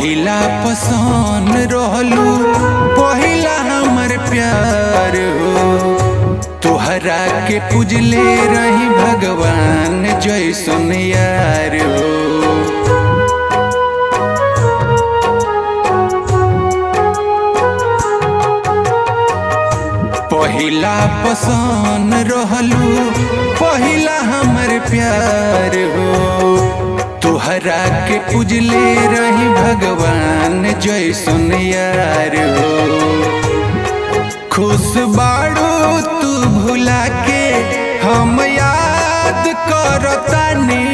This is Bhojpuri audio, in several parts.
पहिला पसंद रहलू पहिला हमर प्यार हो। तोहरा के पूजले रही भगवान जैसन यार हो। पहिला पसंद रहलू पहिला हमर प्यार हो। तोहरा के पूजले रही भगवान जैसन यार हो। खुश बाड़ू तू भुला के हम याद करतानी।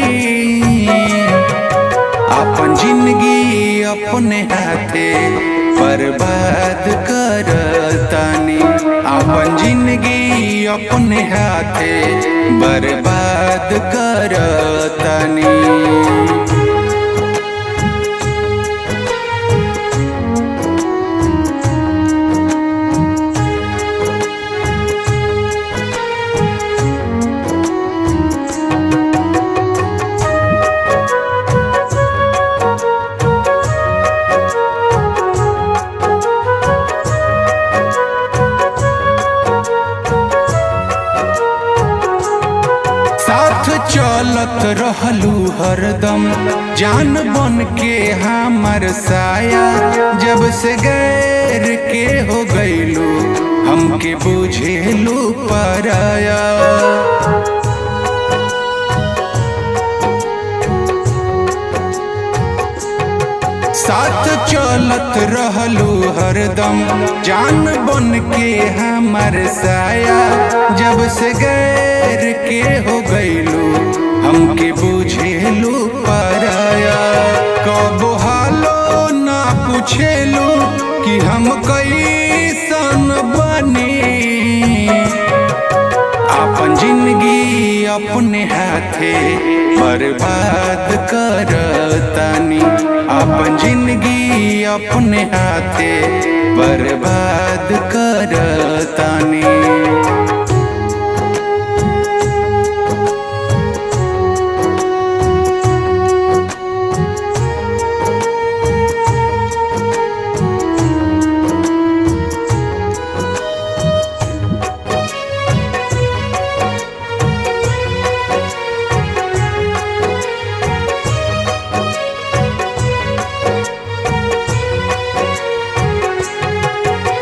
अपन जिंदगी अपने हाथे बर्बाद करतानी। अपन जिंदगी अपने हाथे बर्बाद करतानी। चलत रहलू हरदम जान बन के हमर साया। जब से गैर के हो गईलू हमके बुझेलू पराया। साथ चलत रहलू हरदम जान बन के हमर साया। जब से गैर के हो गईलू हमके बुझेलू पराया। कबो हालो ना पूछेलू कि हम कैसन बनी। अपन जिंदगी अपने हाथे बर्बाद करतानी। अपन जिंदगी अपने हाथे बर्बाद करतानी।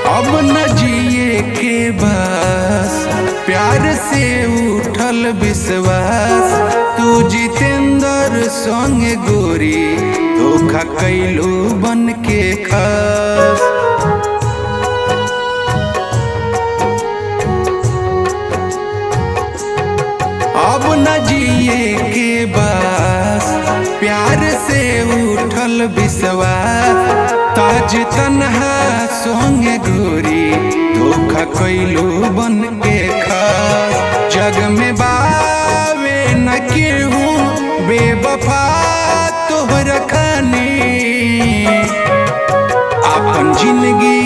अब न जिए के बस प्यार से उठल विश्वास। तू जितेंद्र संग गोरी धोखा कैलू बन के खास। अब न जिए के बस प्यार से उठल विश्वास। ताज तन्हा सोंगे गोरी धोखा कैलू बन के खास। जग में बावे न केहू बेवफा तोहरा खानी। अपन जिंदगी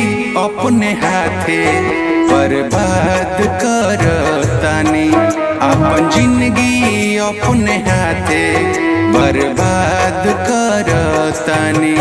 अपने हाथे बर्बाद करतानी। अपन जिंदगी अपने हाथे बर्बाद करतानी।